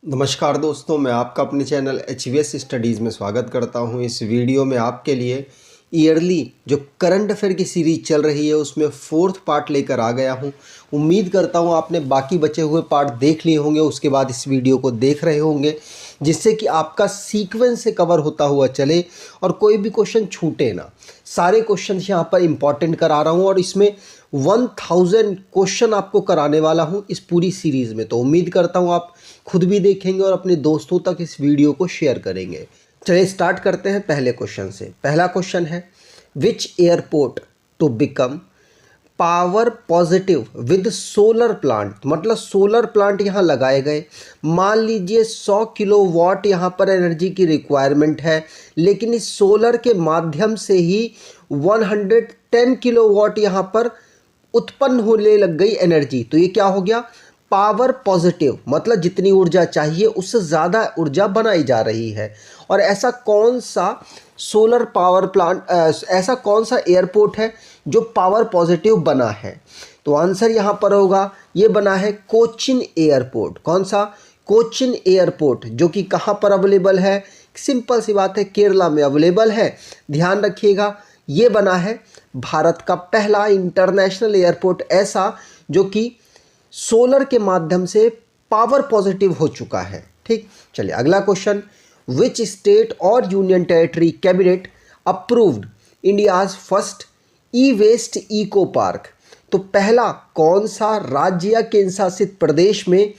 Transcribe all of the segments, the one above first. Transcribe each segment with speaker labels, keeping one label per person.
Speaker 1: नमस्कार दोस्तों, मैं आपका अपने चैनल HVS स्टडीज़ में स्वागत करता हूं। इस वीडियो में आपके लिए ईयरली जो करंट अफेयर की सीरीज चल रही है उसमें फोर्थ पार्ट लेकर आ गया हूं। उम्मीद करता हूं आपने बाकी बचे हुए पार्ट देख लिए होंगे, उसके बाद इस वीडियो को देख रहे होंगे, जिससे कि आपका सीक्वेंस से कवर होता हुआ चले और कोई भी क्वेश्चन छूटे ना। सारे क्वेश्चन यहाँ पर इंपॉर्टेंट करा रहा हूँ और इसमें 1000 क्वेश्चन आपको कराने वाला हूँ इस पूरी सीरीज़ में। तो उम्मीद करता हूँ आप खुद भी देखेंगे और अपने दोस्तों तक इस वीडियो को शेयर करेंगे। चलिए स्टार्ट करते हैं पहले क्वेश्चन से। पहला क्वेश्चन है, which airport to become power positive with solar plant, मतलब सोलर प्लांट यहाँ लगाए गए। मान लीजिए 100 किलोवाट यहाँ पर एनर्जी की रिक्वायरमेंट है, लेकिन इस सोलर के माध्यम से ही 110 किलोवाट यहाँ पर उत्पन्न होने लग गई एनर्जी। तो ये क्या हो गया, पावर पॉजिटिव, मतलब जितनी ऊर्जा चाहिए उससे ज़्यादा ऊर्जा बनाई जा रही है। और ऐसा कौन सा सोलर पावर प्लांट, ऐसा कौन सा एयरपोर्ट है जो पावर पॉजिटिव बना है? तो आंसर यहाँ पर होगा, ये बना है कोचिन एयरपोर्ट। कौन सा? कोचिन एयरपोर्ट, जो कि कहाँ पर अवेलेबल है? सिंपल सी बात है, केरला में अवेलेबल है। ध्यान रखिएगा, ये बना है भारत का पहला इंटरनेशनल एयरपोर्ट ऐसा जो कि सोलर के माध्यम से पावर पॉजिटिव हो चुका है। ठीक, चलिए अगला क्वेश्चन, विच स्टेट और union territory cabinet approved India's first e waste eco park? तो पहला कौन सा राज्य या केंद्र शासित प्रदेश में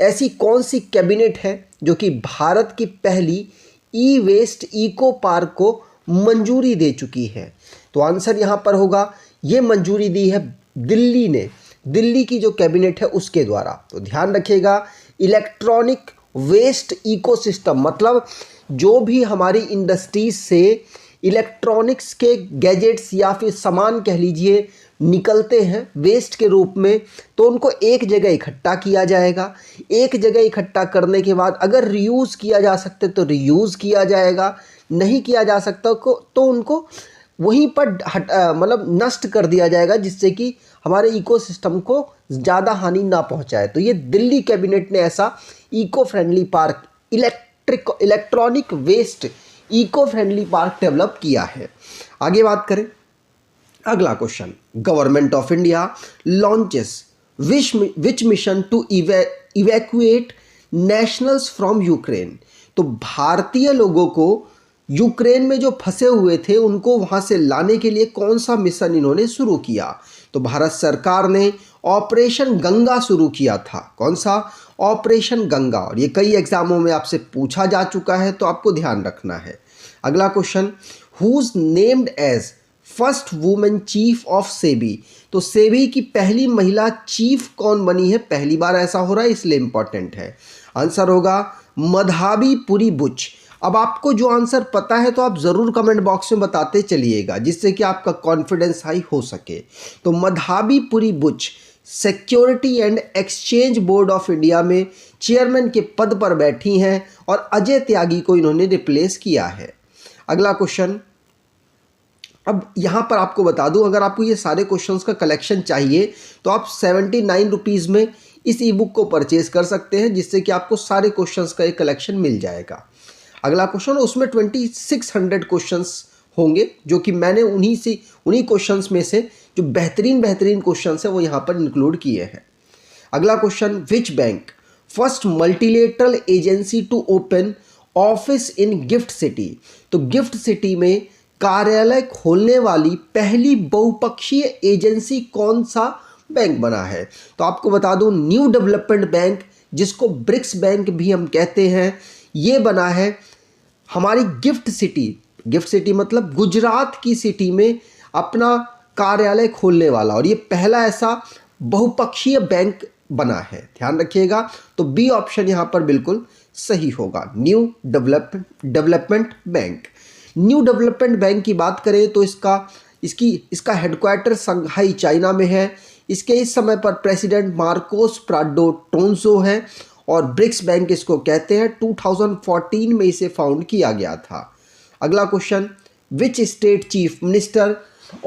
Speaker 1: ऐसी कौन सी कैबिनेट है जो कि भारत की पहली ई वेस्ट इको पार्क को मंजूरी दे चुकी है? तो आंसर यहाँ पर होगा, ये मंजूरी दी है दिल्ली ने, दिल्ली की जो कैबिनेट है उसके द्वारा। तो ध्यान रखिएगा, इलेक्ट्रॉनिक वेस्ट इकोसिस्टम, मतलब जो भी हमारी इंडस्ट्रीज से इलेक्ट्रॉनिक्स के गैजेट्स या फिर सामान कह लीजिए निकलते हैं वेस्ट के रूप में, तो उनको एक जगह इकट्ठा किया जाएगा। एक जगह इकट्ठा करने के बाद अगर रीयूज़ किया जा सकते तो रीयूज़ किया जाएगा, नहीं किया जा सकता तो उनको वहीं पर मतलब नष्ट कर दिया जाएगा, जिससे कि हमारे इकोसिस्टम को ज़्यादा हानि ना पहुंचाए। तो ये दिल्ली कैबिनेट ने ऐसा eco friendly park, electronic waste eco friendly park develop किया है। आगे बात करें, अगला question, government of India launches which mission to evacuate nationals from Ukraine? तो भारतीय लोगों को यूक्रेन में जो फंसे हुए थे उनको वहां से लाने के लिए कौन सा मिशन इन्होंने शुरू किया? तो भारत सरकार ने ऑपरेशन गंगा शुरू किया था। कौन सा? ऑपरेशन गंगा। और ये कई एग्जामों में आपसे पूछा जा चुका है, तो आपको ध्यान रखना है। अगला question, who's named as first women chief of SEBI? तो सेबी की पहली महिला चीफ कौन बनी है? पहली बार ऐसा हो रहा है, इसलिए इंपॉर्टेंट है। आंसर होगा मधाबी पुरी बुच। अब आपको जो आंसर पता है तो आप ज़रूर कमेंट बॉक्स में बताते चलिएगा, जिससे कि आपका कॉन्फिडेंस हाई हो सके। तो Madhabi Puri Buch security and exchange board of India में चेयरमैन के पद पर बैठी हैं और अजय त्यागी को इन्होंने रिप्लेस किया है। अगला क्वेश्चन, अब यहाँ पर आपको बता दूं, अगर आपको ये सारे क्वेश्चंस का कलेक्शन चाहिए तो आप 79 रुपीज़ में इस ई बुक को परचेज कर सकते हैं, जिससे कि आपको सारे क्वेश्चंस का एक कलेक्शन मिल जाएगा। अगला क्वेश्चन, उसमें 2600 क्वेश्चंस होंगे, जो कि मैंने उन्हीं क्वेश्चंस में से जो बेहतरीन क्वेश्चंस हैं वो यहाँ पर इंक्लूड किए हैं। अगला question, which bank first multilateral agency to open office in GIFT City? तो गिफ्ट सिटी में कार्यालय खोलने वाली पहली बहुपक्षीय एजेंसी कौन सा बैंक बना है? तो आपको बता दूं, न्यू डेवलपमेंट बैंक, जिसको ब्रिक्स बैंक भी हम कहते हैं, ये बना है हमारी गिफ्ट सिटी मतलब गुजरात की सिटी में अपना कार्यालय खोलने वाला, और ये पहला ऐसा बहुपक्षीय बैंक बना है। ध्यान रखिएगा, तो बी ऑप्शन यहाँ पर बिल्कुल सही होगा, new development bank. New development bank की बात करें तो इसका हेडक्वार्टर शंघाई चाइना में है। इसके इस समय पर प्रेसिडेंट मार्कोस प्राडो टोंसो हैं और ब्रिक्स बैंक इसको कहते हैं। 2014 में इसे फाउंड किया गया था। अगला question, which state chief minister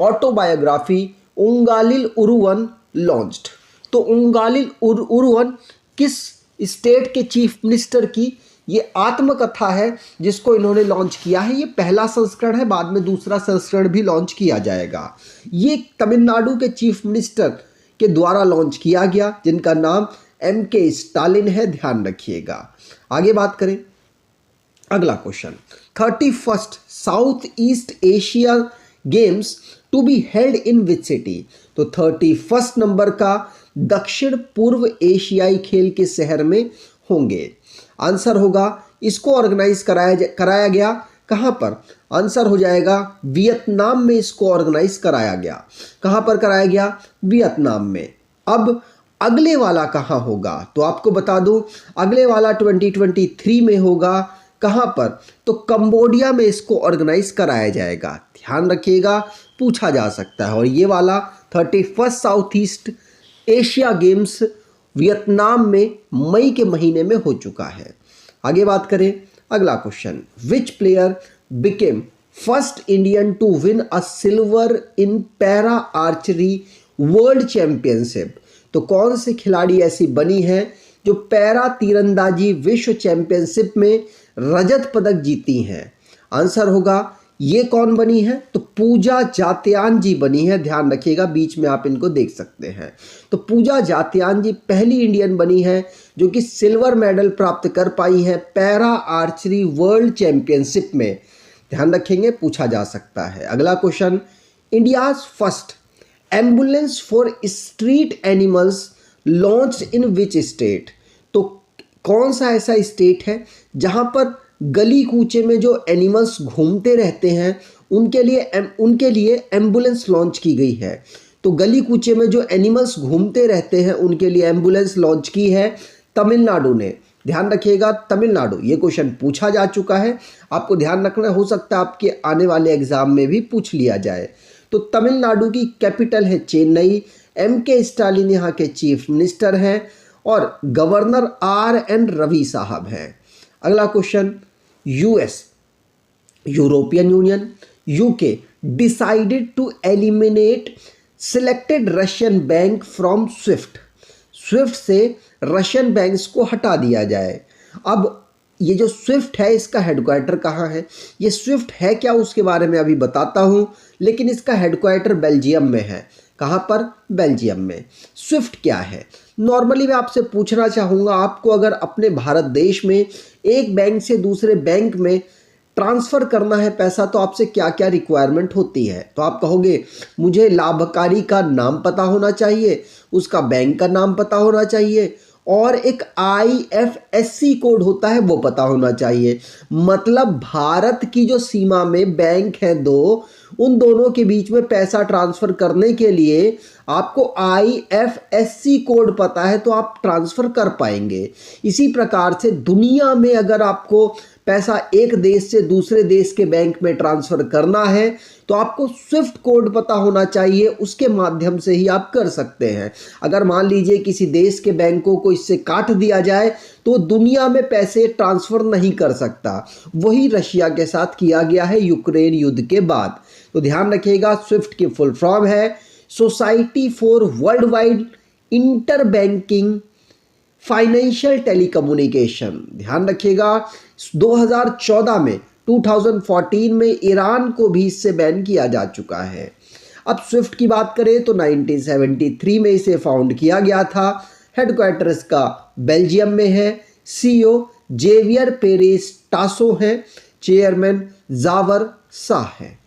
Speaker 1: autobiography Ungalil Oruvan launched? तो उंगालिल उरुवन किस स्टेट के चीफ मिनिस्टर की ये आत्मकथा है जिसको इन्होंने लॉन्च किया है। ये पहला संस्करण है, बाद में दूसरा संस्करण भी लॉन्च किया जाएगा। ये तमिलनाडु के चीफ मिनिस्टर के द्वारा लॉन्च किया गया, जिनका नाम MK स्टालिन है, ध्यान रखिएगा। आगे बात करें, अगला question, 31st south east Asia games to be held in which city. तो 31 नंबर का दक्षिण पूर्व एशियाई खेल के शहर में होंगे। आंसर होगा, इसको ऑर्गेनाइज कराया गया कहाँ पर? आंसर हो जाएगा वियतनाम में इसको ऑर्गेनाइज कराया गया। कहाँ पर कराया गया? वियतनाम में। अब अगले वाला कहाँ होगा? तो आपको बता दूं, अगले वाला 2023 में होगा। कहाँ पर? तो कंबोडिया में इसको ऑर्गेनाइज कराया जाएगा। ध्यान रखिएगा, पूछा जा सकता है। और ये वाला 31 south east Asia games Vietnam में मई के महीने में हो चुका है। आगे बात करें, अगला question, which player became first Indian to win a silver in para archery world championship. तो कौन से खिलाड़ी ऐसी बनी है जो पैरा तीरंदाजी विश्व चैंपियनशिप में रजत पदक जीती हैं? आंसर होगा, ये कौन बनी है? तो पूजा जात्यान जी बनी है। ध्यान रखिएगा, बीच में आप इनको देख सकते हैं। तो पूजा जात्यान जी पहली इंडियन बनी है जो कि सिल्वर मेडल प्राप्त कर पाई है पैरा आर्चरी वर्ल्ड चैंपियनशिप में। ध्यान रखेंगे, पूछा जा सकता है। अगला question, India's first ambulance for street animals launched in which state. तो कौन सा ऐसा स्टेट है जहां पर गली कूचे में जो एनिमल्स घूमते रहते हैं उनके लिए एम्बुलेंस लॉन्च की गई है। तो गली कूचे में जो एनिमल्स घूमते रहते हैं उनके लिए एम्बुलेंस लॉन्च की है तमिलनाडु ने। ध्यान रखिएगा, तमिलनाडु। ये क्वेश्चन पूछा जा चुका है, आपको ध्यान रखना, हो सकता है आपके आने वाले एग्जाम में भी पूछ लिया जाए। तो तमिलनाडु की कैपिटल है चेन्नई। MK स्टालिन यहाँ के चीफ मिनिस्टर हैं और गवर्नर RN रवि साहब हैं। अगला question, US European union UK decided to eliminate selected Russian bank from SWIFT. SWIFT से रशियन बैंक्स को हटा दिया जाए। अब ये जो स्विफ्ट है इसका हेडक्वार्टर कहाँ है? ये स्विफ्ट है क्या उसके बारे में अभी बताता हूँ, लेकिन इसका हेडक्वार्टर बेल्जियम में है। कहाँ पर? बेल्जियम में। स्विफ्ट क्या है? नॉर्मली मैं आपसे पूछना चाहूँगा, आपको अगर अपने भारत देश में एक बैंक से दूसरे बैंक में ट्रांसफ़र करना है पैसा, तो आपसे क्या क्या रिक्वायरमेंट होती है? तो आप कहोगे मुझे लाभकारी का नाम पता होना चाहिए, उसका बैंक का नाम पता होना चाहिए, और एक IFSC कोड होता है वो पता होना चाहिए। मतलब भारत की जो सीमा में बैंक है दो, उन दोनों के बीच में पैसा ट्रांसफ़र करने के लिए आपको IFSC कोड पता है तो आप ट्रांसफ़र कर पाएंगे। इसी प्रकार से दुनिया में अगर आपको पैसा एक देश से दूसरे देश के बैंक में ट्रांसफ़र करना है तो आपको स्विफ्ट कोड पता होना चाहिए, उसके माध्यम से ही आप कर सकते हैं। अगर मान लीजिए किसी देश के बैंकों को इससे काट दिया जाए तो दुनिया में पैसे ट्रांसफ़र नहीं कर सकता। वही रशिया के साथ किया गया है यूक्रेन युद्ध के बाद। तो ध्यान रखिएगा, स्विफ्ट की फुल फॉर्म है society for world wide inter banking financial telecommunication. ध्यान रखिएगा, 2014 में ईरान को भी इससे बैन किया जा चुका है। अब स्विफ्ट की बात करें तो 1973 में इसे फाउंड किया गया था। हेडक्वार्टर इसका बेल्जियम में है। CEO जेवियर पेरेस टासो हैं, चेयरमैन जावर शाह है।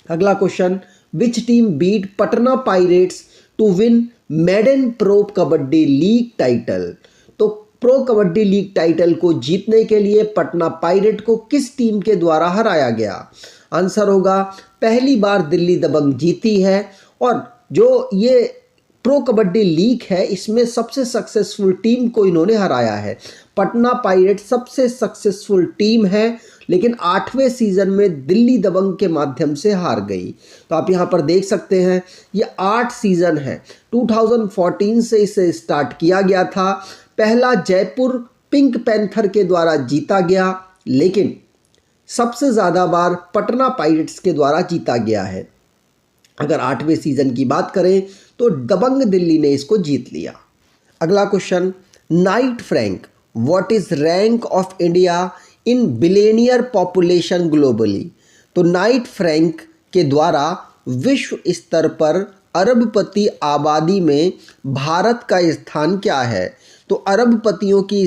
Speaker 1: अगला question, which team beat Patna Pirates to win maiden Pro Kabaddi League title. तो प्रो कबड्डी लीग टाइटल को जीतने के लिए पटना पायरेट को किस टीम के द्वारा हराया गया? आंसर होगा, पहली बार दिल्ली दबंग जीती है। और जो ये प्रो कबड्डी लीग है इसमें सबसे सक्सेसफुल टीम को इन्होंने हराया है। पटना पायरेट सबसे सक्सेसफुल टीम है, लेकिन 8वें सीजन में दिल्ली दबंग के माध्यम से हार गई। तो आप यहाँ पर देख सकते हैं ये 8 सीजन है। 2014 से इसे स्टार्ट किया गया था। पहला जयपुर पिंक पैंथर के द्वारा जीता गया, लेकिन सबसे ज़्यादा बार पटना पायरेट्स के द्वारा जीता गया है। अगर 8वें सीजन की बात करें तो दबंग दिल्ली ने इसको जीत लिया। अगला question, Knight Frank, what is rank of India in billionaire population globally. तो नाइट फ्रैंक के द्वारा विश्व स्तर पर अरबपति आबादी में भारत का स्थान क्या है। तो अरबपतियों की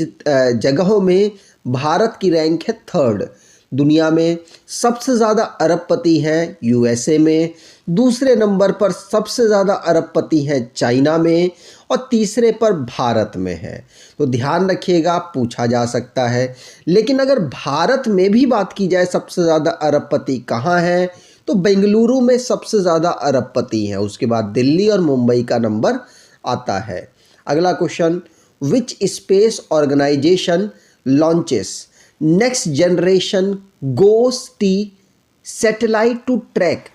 Speaker 1: जगहों में भारत की रैंक है थर्ड। दुनिया में सबसे ज़्यादा अरबपति हैं यूएसए में, दूसरे नंबर पर सबसे ज़्यादा अरबपति हैं चाइना में और तीसरे पर भारत में है। तो ध्यान रखिएगा, पूछा जा सकता है। लेकिन अगर भारत में भी बात की जाए सबसे ज़्यादा अरबपति कहाँ हैं, तो बेंगलुरु में सबसे ज़्यादा अरबपति हैं, उसके बाद दिल्ली और मुंबई का नंबर आता है। अगला question, which space organisation launches next generation GOES T satellite to track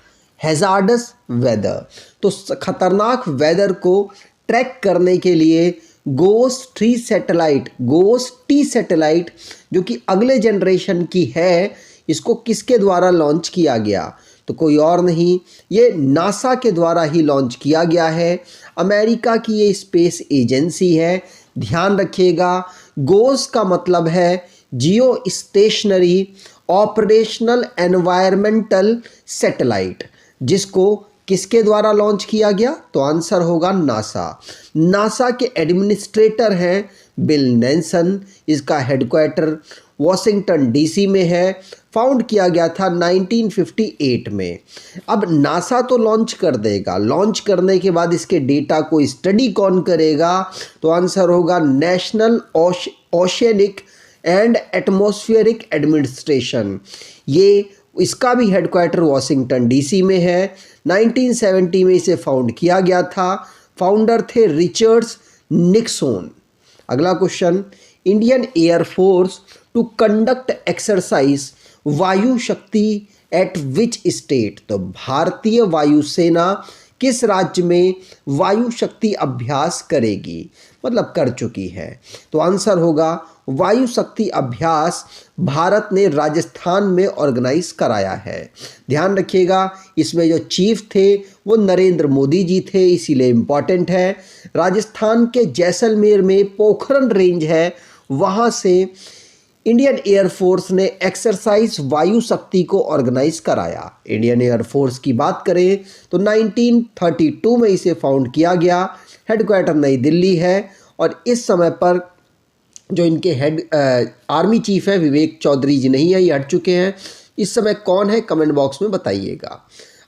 Speaker 1: hazardous weather. तो खतरनाक वेदर को ट्रैक करने के लिए गोस्टी सैटेलाइट जो कि अगले जनरेशन की है, इसको किसके द्वारा लॉन्च किया गया। तो कोई और नहीं, ये नासा के द्वारा ही लॉन्च किया गया है। अमेरिका की ये स्पेस एजेंसी है। ध्यान रखिएगा, गोस का मतलब है जियो स्टेशनरी ऑपरेशनल एनवायरमेंटल सैटेलाइट, जिसको किसके द्वारा लॉन्च किया गया। तो आंसर होगा नासा। नासा के एडमिनिस्ट्रेटर हैं बिल नेल्सन। इसका हेडक्वार्टर वॉशिंगटन डीसी में है। फाउंड किया गया था 1958 में। अब नासा तो लॉन्च कर देगा, लॉन्च करने के बाद इसके डेटा को स्टडी कौन करेगा। तो आंसर होगा national oceanic and atmospheric administration. ये इसका भी हेडक्वार्टर वॉशिंगटन डीसी में है। 1970 में इसे फाउंड किया गया था। फाउंडर थे रिचर्ड्स निक्सन। अगला question, Indian air force to conduct exercise Vayu Shakti eight which state. तो भारतीय वायुसेना किस राज्य में वायु शक्ति अभ्यास करेगी, मतलब कर चुकी है। तो आंसर होगा वायु शक्ति अभ्यास भारत ने राजस्थान में ऑर्गेनाइज कराया है। ध्यान रखिएगा, इसमें जो चीफ थे वो नरेंद्र मोदी जी थे, इसीलिए इम्पॉर्टेंट है। राजस्थान के जैसलमेर में पोखरन रेंज है, वहाँ से इंडियन एयरफोर्स ने एक्सरसाइज वायु शक्ति को ऑर्गेनाइज कराया। इंडियन एयरफोर्स की बात करें तो 1932 में इसे फाउंड किया गया। हेडक्वार्टर नई दिल्ली है और इस समय पर जो इनके हेड आर्मी चीफ है विवेक चौधरी जी नहीं है, ये हट चुके हैं। इस समय कौन है कमेंट बॉक्स में बताइएगा।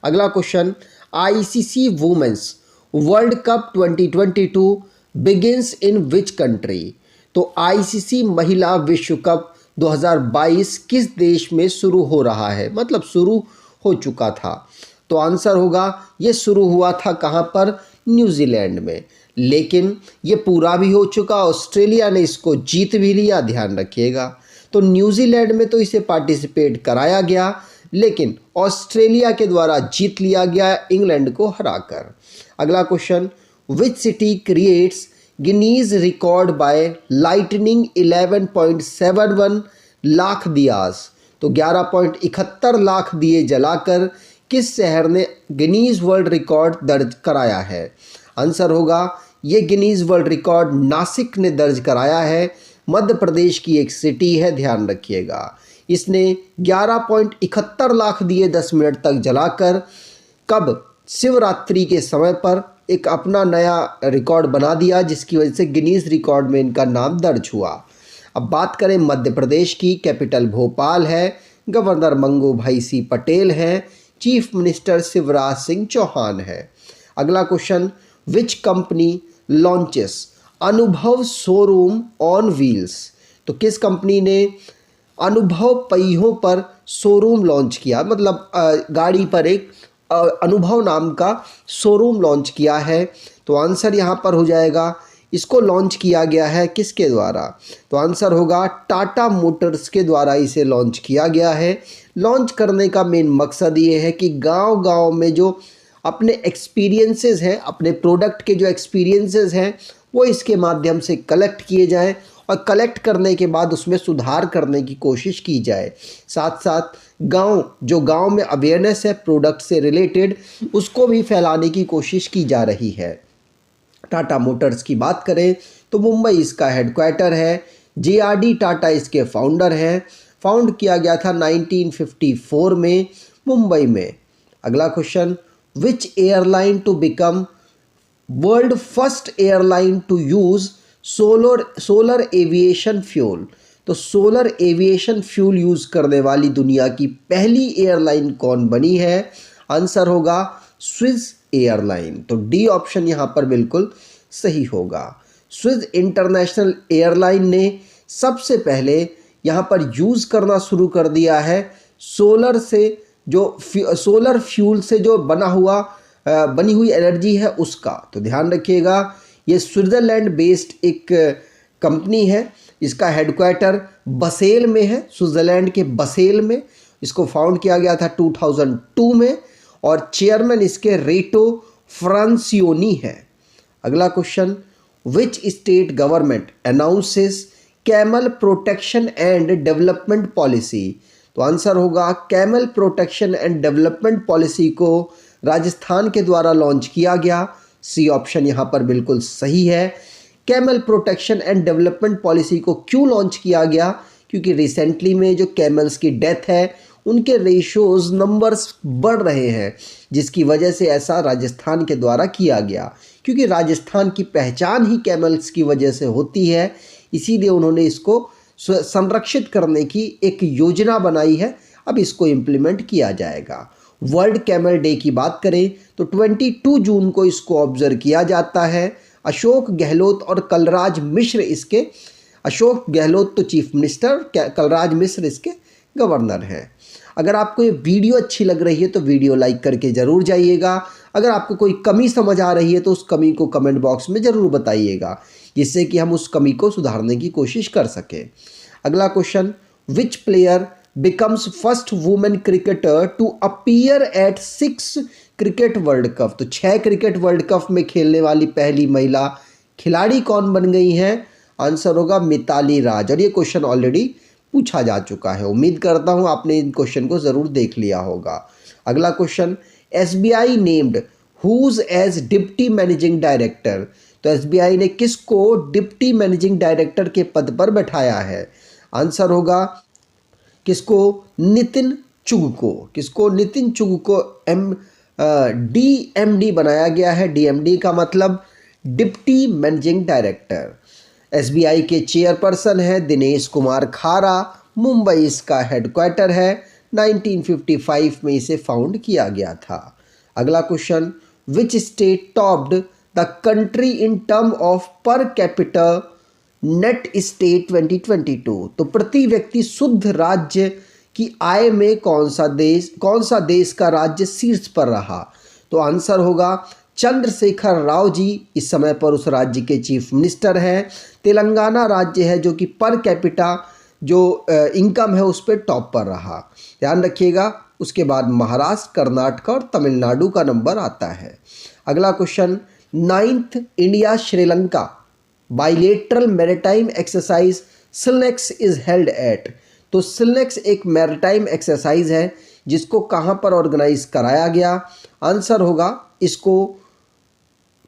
Speaker 1: अगला question, ICC women's world cup 2022 begins in which country. तो आईसीसी महिला विश्व कप 2022 किस देश में शुरू हो रहा है, मतलब शुरू हो चुका था। तो आंसर होगा ये शुरू हुआ था कहाँ पर, न्यूजीलैंड में। लेकिन ये पूरा भी हो चुका, ऑस्ट्रेलिया ने इसको जीत भी लिया, ध्यान रखिएगा। तो न्यूजीलैंड में तो इसे पार्टिसिपेट कराया गया, लेकिन ऑस्ट्रेलिया के द्वारा जीत लिया गया इंग्लैंड को हराकर। अगला question, which city creates Guinness record by lightning 11.71 lakh diyas. तो 11.71 लाख दिए जलाकर किस शहर ने गिनीज वर्ल्ड रिकॉर्ड दर्ज कराया है। आंसर होगा ये गिनीज वर्ल्ड रिकॉर्ड नासिक ने दर्ज कराया है। मध्य प्रदेश की एक सिटी है, ध्यान रखिएगा। इसने 11.71 लाख दिए 10 मिनट तक जलाकर कब, शिवरात्रि के समय पर एक अपना नया रिकॉर्ड बना दिया, जिसकी वजह से गिनीज रिकॉर्ड में इनका नाम दर्ज हुआ। अब बात करें मध्य प्रदेश की, कैपिटल भोपाल है, गवर्नर मंगू भाई सी पटेल हैं, चीफ मिनिस्टर शिवराज सिंह चौहान है। अगला क्वेश्चन, विच कंपनी लॉन्चेस अनुभव शोरूम ऑन व्हील्स। तो किस कंपनी ने अनुभव पहियों पर शोरूम लॉन्च किया, मतलब गाड़ी पर एक अनुभव नाम का शोरूम लॉन्च किया है। तो आंसर यहाँ पर हो जाएगा, इसको लॉन्च किया गया है किसके द्वारा। तो आंसर होगा टाटा मोटर्स के द्वारा इसे लॉन्च किया गया है। लॉन्च करने का मेन मकसद ये है कि गांव-गांव में जो अपने एक्सपीरियंसेस हैं, अपने प्रोडक्ट के जो एक्सपीरियंसेस हैं, वो इसके माध्यम से कलेक्ट किए जाएं और कलेक्ट करने के बाद उसमें सुधार करने की कोशिश की जाए। साथ साथ गांव में अवेयरनेस है प्रोडक्ट से रिलेटेड, उसको भी फैलाने की कोशिश की जा रही है। टाटा मोटर्स की बात करें तो मुंबई इसका हेडक्वार्टर है। JRD टाटा इसके फाउंडर हैं। फाउंड किया गया था 1954 में मुंबई में। अगला question, which airline to become world first airline to use solar aviation fuel. तो सोलर एविएशन फ्यूल यूज करने वाली दुनिया की पहली एयरलाइन कौन बनी है? आंसर होगा स्विस एयरलाइन। तो डी ऑप्शन यहाँ पर बिल्कुल सही होगा। स्विस इंटरनेशनल एयरलाइन ने सबसे पहले यहाँ पर यूज़ करना शुरू कर दिया है सोलर फ्यूल से जो बनी हुई एनर्जी है उसका। तो ध्यान रखिएगा, ये स्विट्ज़रलैंड बेस्ड एक कंपनी है। इसका हेडक्वार्टर बसेल में है, स्विट्ज़रलैंड के बसेल में। इसको फाउंड किया गया था 2002 में और चेयरमैन इसके रेटो फ्रांसियोनी है। अगला question, which state government announces camel protection and development policy. तो आंसर होगा camel protection and development policy को राजस्थान के द्वारा लॉन्च किया गया। सी ऑप्शन यहाँ पर बिल्कुल सही है। Camel protection and development policy को क्यों लॉन्च किया गया? क्योंकि रिसेंटली में जो कैमल्स की डेथ है उनके रेशोज़ नंबर्स बढ़ रहे हैं, जिसकी वजह से ऐसा राजस्थान के द्वारा किया गया। क्योंकि राजस्थान की पहचान ही कैमल्स की वजह से होती है, इसीलिए उन्होंने इसको संरक्षित करने की एक योजना बनाई है। अब इसको इम्प्लीमेंट किया जाएगा। वर्ल्ड कैमल डे की बात करें तो 22 जून को इसको ऑब्जर्व किया जाता है। अशोक गहलोत और कलराज मिश्र इसके, अशोक गहलोत तो चीफ मिनिस्टर, कलराज मिश्र इसके गवर्नर हैं। अगर आपको ये वीडियो अच्छी लग रही है तो वीडियो लाइक करके ज़रूर जाइएगा। अगर आपको कोई कमी समझ आ रही है तो उस कमी को कमेंट बॉक्स में ज़रूर बताइएगा, जिससे कि हम उस कमी को सुधारने की कोशिश कर सकें। अगला question, which player becomes first women cricketer to appear at 6 cricket world cup. तो 6 क्रिकेट वर्ल्ड कप में खेलने वाली पहली महिला खिलाड़ी कौन बन गई हैं? आंसर होगा मिताली राज। और ये क्वेश्चन ऑलरेडी पूछा जा चुका है। उम्मीद करता हूँ आपने इन क्वेश्चन को ज़रूर देख लिया होगा। अगला question, SBI named whose as deputy managing director. तो SBI ने किसको डिप्टी मैनेजिंग डायरेक्टर के पद पर बैठाया है? आंसर होगा किसको? नितिन चुग को। किसको? नितिन चुग को DMD बनाया गया है। DMD का मतलब डिप्टी मैनेजिंग डायरेक्टर। SBI के चेयरपर्सन है दिनेश कुमार खारा। मुंबई इसका हेडक्वार्टर है। 1955 में इसे फाउंड किया गया था। अगला question, which state topped the country in term of per capita net state 2022। तो प्रति व्यक्ति शुद्ध राज्य की आय में कौन सा देश का राज्य शीर्ष पर रहा? तो आंसर होगा चंद्रशेखर राव जी इस समय पर उस राज्य के चीफ मिनिस्टर हैं। तेलंगाना राज्य है जो कि पर कैपिटा जो इनकम है उस पर टॉप पर रहा। ध्यान रखिएगा, उसके बाद महाराष्ट्र, कर्नाटक और तमिलनाडु का नंबर आता है। अगला question, 9th India Sri Lanka bilateral maritime exercise SLINEX is held at. तो सिलनेक्स एक मैरिटाइम एक्सरसाइज है जिसको कहाँ पर ऑर्गेनाइज कराया गया? आंसर होगा इसको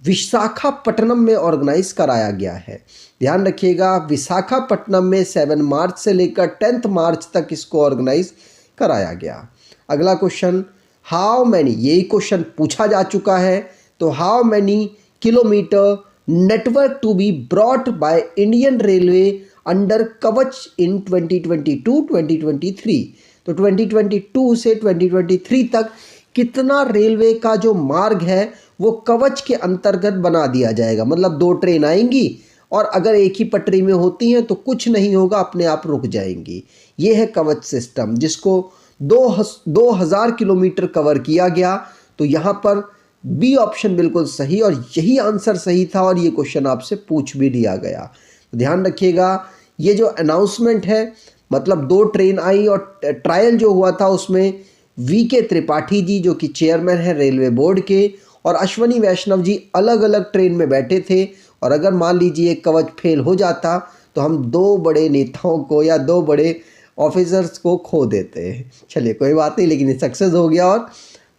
Speaker 1: विशाखापट्टनम में ऑर्गेनाइज कराया गया है। ध्यान रखिएगा, विशाखापट्टनम में 7 मार्च से लेकर 10 मार्च तक इसको ऑर्गेनाइज कराया गया। अगला क्वेश्चन, हाउ मैनी, यही क्वेश्चन पूछा जा चुका है। तो how many kilometre network to be brought by Indian railway under Kavach in 2022-2023। तो 2022 से 2023 तक कितना रेलवे का जो मार्ग है वो कवच के अंतर्गत बना दिया जाएगा। मतलब 2 ट्रेन आएंगी और अगर एक ही पटरी में होती हैं तो कुछ नहीं होगा, अपने आप रुक जाएंगी। ये है कवच सिस्टम, जिसको 2000 किलोमीटर कवर किया गया। तो यहाँ पर बी ऑप्शन बिल्कुल सही और यही आंसर सही था और ये क्वेश्चन आपसे पूछ भी लिया गया। तो ध्यान रखिएगा, ये जो अनाउंसमेंट है मतलब 2 ट्रेन आई और ट्रायल जो हुआ था उसमें VK त्रिपाठी जी जो कि चेयरमैन है रेलवे बोर्ड के और अश्वनी वैष्णव जी अलग अलग ट्रेन में बैठे थे। और अगर मान लीजिए कवच फेल हो जाता तो हम 2 बड़े नेताओं को या 2 बड़े ऑफिसर्स को खो देते। चलिए कोई बात नहीं, लेकिन ये सक्सेस हो गया और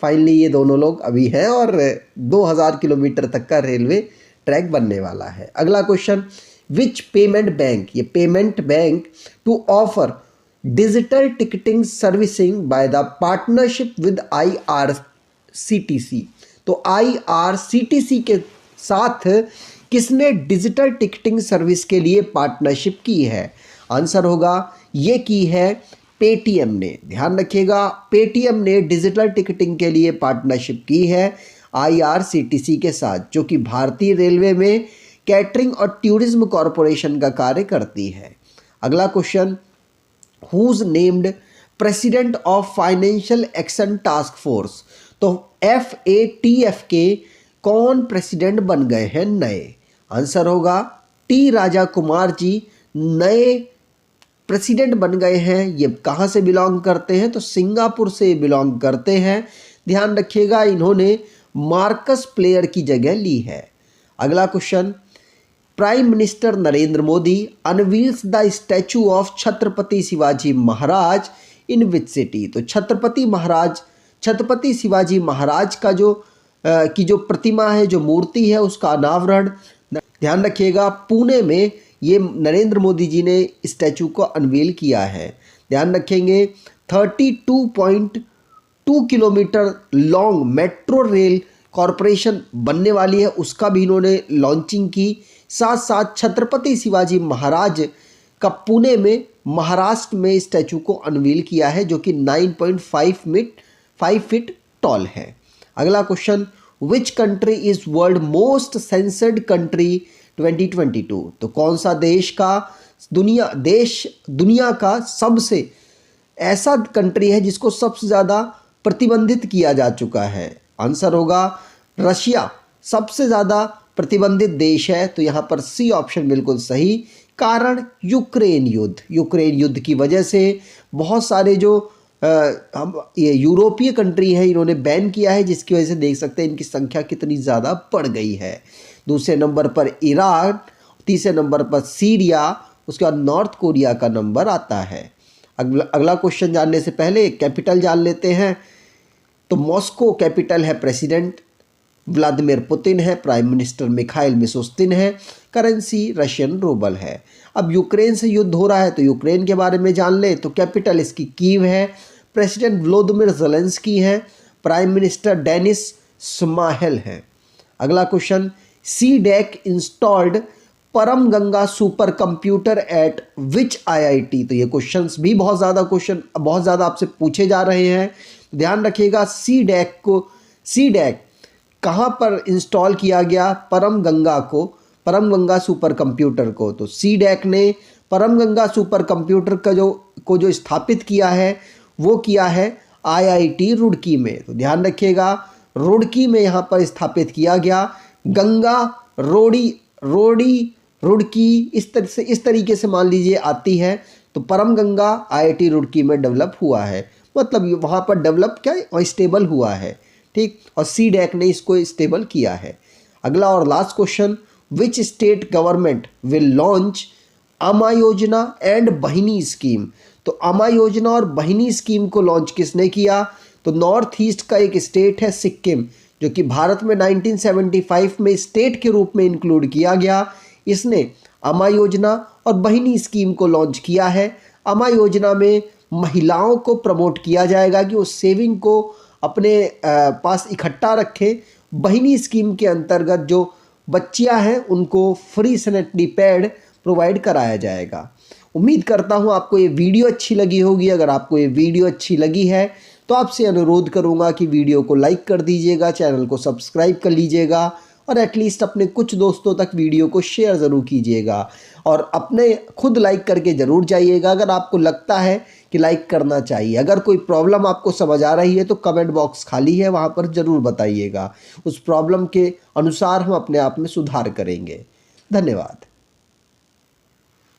Speaker 1: फाइनली ये दोनों लोग अभी हैं और 2000 किलोमीटर तक का रेलवे ट्रैक बनने वाला है। अगला क्वेश्चन, विच पेमेंट बैंक, ये payment bank to offer digital ticketing servicing by the partnership with IRCTC। तो IRCTC के साथ किसने डिजिटल टिकटिंग सर्विस के लिए पार्टनरशिप की है? आंसर होगा ये की है पेटीएम ने। ध्यान रखिएगा, पेटीएम ने डिजिटल टिकटिंग के लिए पार्टनरशिप की है IRCTC के साथ, जो कि भारतीय रेलवे में कैटरिंग और टूरिज्म कॉरपोरेशन का कार्य करती है। अगला question, who's named president of financial action task force. तो FATF के कौन प्रेसिडेंट बन गए हैं नए? आंसर होगा T राजा कुमार जी नए प्रेसिडेंट बन गए हैं। ये कहाँ से बिलोंग करते हैं? तो सिंगापुर से बिलोंग करते हैं। ध्यान रखिएगा, इन्होंने मार्कस प्लेयर की जगह ली है। अगला question, prime minister Narendra Modi unveils the statue of Chhatrapati Shivaji Maharaj in which city. तो छत्रपति शिवाजी महाराज का जो प्रतिमा है, जो मूर्ति है, उसका अनावरण ध्यान रखिएगा पुणे में ये नरेंद्र मोदी जी ने स्टैचू को अनवील किया है। ध्यान रखेंगे 32.2 kilometre long metro rail corporation बनने वाली है, उसका भी इन्होंने लॉन्चिंग की। साथ साथ छत्रपति शिवाजी महाराज का पुणे में महाराष्ट्र में स्टैचू को अनवील किया है, जो कि 9.5 फीट टॉल है। अगला question, which country is world most censored country 2022। तो कौन सा देश दुनिया का सबसे ऐसा कंट्री है जिसको सबसे ज़्यादा प्रतिबंधित किया जा चुका है? आंसर होगा रशिया सबसे ज़्यादा प्रतिबंधित देश है। तो यहाँ पर सी ऑप्शन बिल्कुल सही। कारण यूक्रेन युद्ध की वजह से बहुत सारे जो ये यूरोपीय कंट्री है, इन्होंने बैन किया है, जिसकी वजह से देख सकते हैं इनकी संख्या कितनी ज़्यादा बढ़ गई है। दूसरे नंबर पर ईरान, तीसरे नंबर पर सीरिया, उसके बाद नॉर्थ कोरिया का नंबर आता है। अगला क्वेश्चन जानने से पहले कैपिटल जान लेते हैं। तो मॉस्को कैपिटल है, प्रेसिडेंट व्लादिमीर पुतिन है, प्राइम मिनिस्टर मिखाइल मिशुस्तिन है, करेंसी रशियन रूबल है। अब यूक्रेन से युद्ध हो रहा है तो यूक्रेन के बारे में जान ले। तो कैपिटल इसकी कीव है, प्रेसिडेंट व्लोदिमीर ज़ेलेंस्की है, प्राइम मिनिस्टर डेनिस श्माहेल है। अगला क्वेश्चन, CDAC इंस्टॉल्ड परम गंगा सुपर कंप्यूटर एट विच IIT। तो ये क्वेश्चंस भी बहुत ज़्यादा आपसे पूछे जा रहे हैं। ध्यान रखिएगा, CDAC कहाँ पर इंस्टॉल किया गया? परम गंगा सुपर कंप्यूटर को। तो CDAC ने परम गंगा सुपर कंप्यूटर का जो स्थापित किया है, वो किया है IIT रुड़की में। तो ध्यान रखिएगा, रुड़की में यहाँ पर स्थापित किया गया। गंगा रुड़की इस तरीके से मान लीजिए आती है। तो परम गंगा IIT रुड़की में डेवलप हुआ है, मतलब वहाँ पर डेवलप क्या है, स्टेबल हुआ है, ठीक। और CDAC ने इसको स्टेबल किया है। अगला और last question, which state government will launch अमा योजना एंड बहिनी स्कीम। तो अमा योजना और बहिनी स्कीम को लॉन्च किसने किया? तो नॉर्थ ईस्ट का एक स्टेट है सिक्किम, जो कि भारत में 1975 में स्टेट के रूप में इंक्लूड किया गया। इसने अमा योजना और बहिनी स्कीम को लॉन्च किया है। अमा योजना में महिलाओं को प्रमोट किया जाएगा कि वो सेविंग को अपने पास इकट्ठा रखें। बहिनी स्कीम के अंतर्गत जो बच्चियां हैं उनको फ्री सैनिटरी पैड प्रोवाइड कराया जाएगा। उम्मीद करता हूं आपको ये वीडियो अच्छी लगी होगी। अगर आपको ये वीडियो अच्छी लगी है तो आपसे अनुरोध करूंगा कि वीडियो को लाइक कर दीजिएगा, चैनल को सब्सक्राइब कर लीजिएगा और एटलीस्ट अपने कुछ दोस्तों तक वीडियो को शेयर ज़रूर कीजिएगा और अपने खुद लाइक करके ज़रूर जाइएगा अगर आपको लगता है कि लाइक करना चाहिए। अगर कोई प्रॉब्लम आपको समझ आ रही है तो कमेंट बॉक्स खाली है, वहाँ पर ज़रूर बताइएगा। उस प्रॉब्लम के अनुसार हम अपने आप में सुधार करेंगे। धन्यवाद।